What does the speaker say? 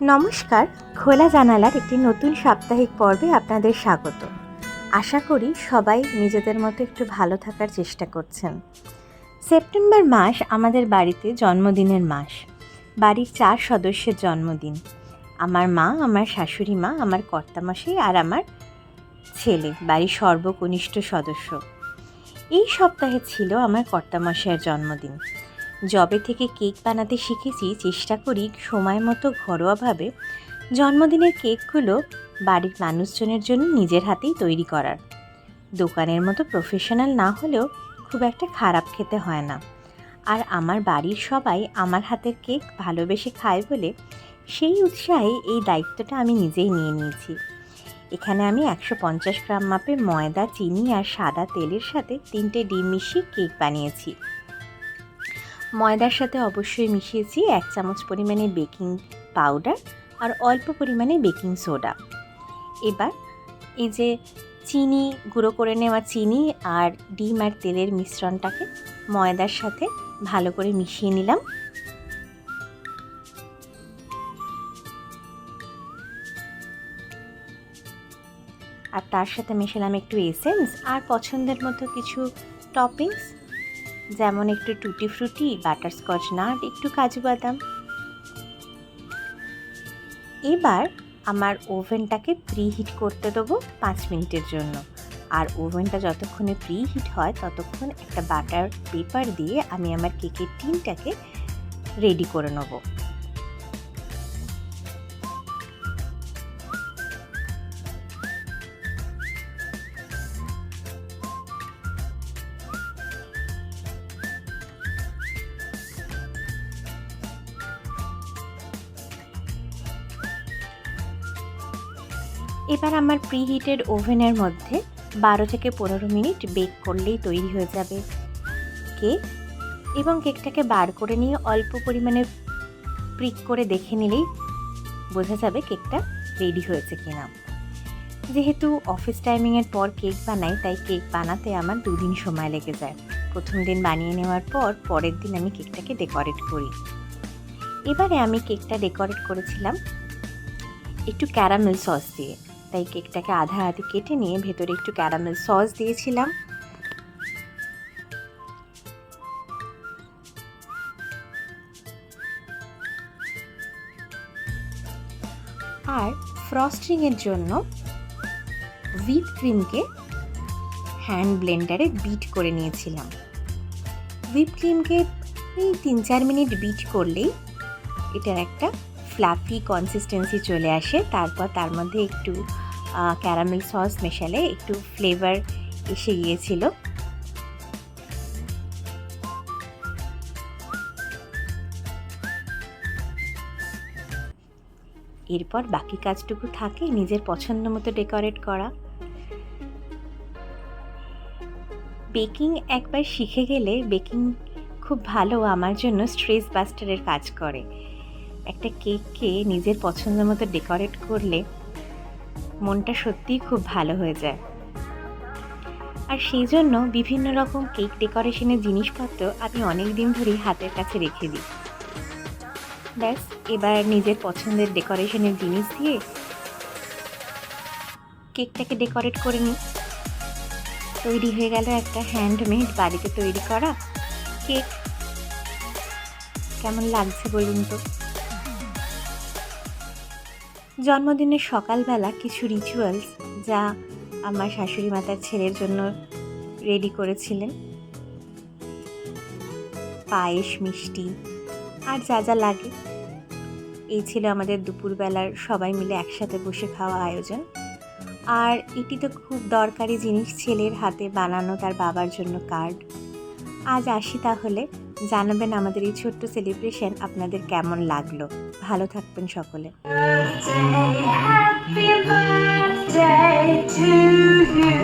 নমস্কার, খোলা জানালার একটি নতুন সাপ্তাহিক পর্বে আপনাদের স্বাগত। আশা করি সবাই নিজেদের মতো একটু ভালো থাকার চেষ্টা করছেন। সেপ্টেম্বর মাস আমাদের বাড়িতে জন্মদিনের মাস। বাড়ির 4 সদস্যের জন্মদিন। আমার মা, আমার শাশুড়ি মা, আমার কর্তামশাই আর আমার ছেলে, বাড়ির সর্বকনিষ্ঠ সদস্য। এই সপ্তাহে ছিল আমার কর্তামশাইয়ের জন্মদিন। যবে থেকে কেক বানাতে শিখেছি, চেষ্টা করি সময় মতো ঘরোয়াভাবে জন্মদিনের কেকগুলো বাড়ির মানুষজনের জন্য নিজের হাতেই তৈরি করার। দোকানের মতো প্রফেশনাল না হলেও খুব একটা খারাপ খেতে হয় না। আর আমার বাড়ির সবাই আমার হাতের কেক ভালোবেসে খায় বলে সেই উৎসাহে এই দায়িত্বটা আমি নিজেই নিয়ে নিয়েছি। এখানে আমি 150 গ্রাম মাপে ময়দা, চিনি আর সাদা তেলের সাথে 3টে ডিম মিশিয়ে কেক বানিয়েছি। ময়দার সাথে অবশ্যই মিশিয়েছি 1 চামচ পরিমাণে বেকিং পাউডার আর অল্প পরিমাণে বেকিং সোডা। এবার এই যে চিনি, গুঁড়ো করে নেওয়া চিনি আর ডিম আর তেলের মিশ্রণটাকে ময়দার সাথে ভালো করে মিশিয়ে নিলাম। আর তার সাথে মেশালাম একটু এসেন্স আর পছন্দের মতো কিছু টপিংস, যেমন একটু টুটি ফ্রুটি, বাটারস্কচ নাট, একটু কাজু বাদাম। এবার আমার ওভেনটাকে প্রিহিট করতে দেবো 5 মিনিটের জন্য। আর ওভেনটা যতক্ষণে প্রিহিট হয় ততক্ষণ একটা বাটার পেপার দিয়ে আমি আমার কেকের টিনটাকে রেডি করে নেব। এবার আমার প্রিহিটেড ওভেনের মধ্যে 12 থেকে 15 মিনিট বেক করলেই তৈরি হয়ে যাবে কেক। এবং কেকটাকে বার করে নিয়ে অল্প পরিমাণে প্রিক করে দেখে নিলেই বোঝা যাবে কেকটা রেডি হয়েছে কিনা। যেহেতু অফিস টাইমিংয়ের পর কেক বানাই, তাই কেক বানাতে আমার 2 দিন সময় লেগে যায়। প্রথম দিন বানিয়ে নেওয়ার পর পরের দিন আমি কেকটাকে ডেকোরেট করি। এবারে আমি কেকটা ডেকোরেট করেছিলাম একটু ক্যারামেল সস দিয়ে, তাই কেকটাকে আধা আধি কেটে নিয়ে ভেতরে একটু ক্যারামেল সস দিয়েছিলাম। আর ফ্রস্টিংয়ের জন্য হুইপ ক্রিমকে হ্যান্ড ব্লেন্ডারে বিট করে নিয়েছিলাম। হুইপ ক্রিমকে এই 3-4 মিনিট বিট করলেই এটার একটা ফ্লাফি কনসিস্টেন্সি চলে আসে। তারপর তার মধ্যে একটু ক্যারামেল সস মেশালে একটু ফ্লেভার এসে গিয়েছিল। এরপর বাকি কাজটুকু থাকে নিজের পছন্দ মতো ডেকোরেট করা। বেকিং একবার শিখে গেলে বেকিং খুব ভালো আমার জন্য স্ট্রেস বাস্টারের কাজ করে। একটা কেককে নিজের পছন্দ মতো ডেকোরেট করলে মনটা সত্যিই খুব ভালো হয়ে যায়। আর সেই জন্য বিভিন্ন রকম কেক ডেকোরেশনের জিনিসপত্র আমি অনেক দিন ধরেই হাতের কাছে রেখে দিই। ব্যাস, এবার নিজের পছন্দের ডেকোরেশনের জিনিস দিয়ে কেকটাকে ডেকোরেট করে নিই। তৈরি হয়ে গেল একটা হ্যান্ডমেড বাড়িতে তৈরি করা কেক। কেমন লাগছে বলুন তো? জন্মদিনের সকালবেলা কিছু রিচুয়ালস যা আমার শাশুড়ি মা তার ছেলের জন্য রেডি করেছিলেন, পায়েস, মিষ্টি আর যা যা লাগে, এই ছিল আমাদের দুপুরবেলার সবাই মিলে একসাথে বসে খাওয়া আয়োজন। আর এটি তো খুব দরকারি জিনিস, ছেলের হাতে বানানো তার বাবার জন্য কার্ড। আজ আসি তাহলে, জানাবেন আমাদের এই ছোট্ট সেলিব্রেশন আপনাদের কেমন লাগলো। ভালো থাকবেন সকলে। Happy birthday to you.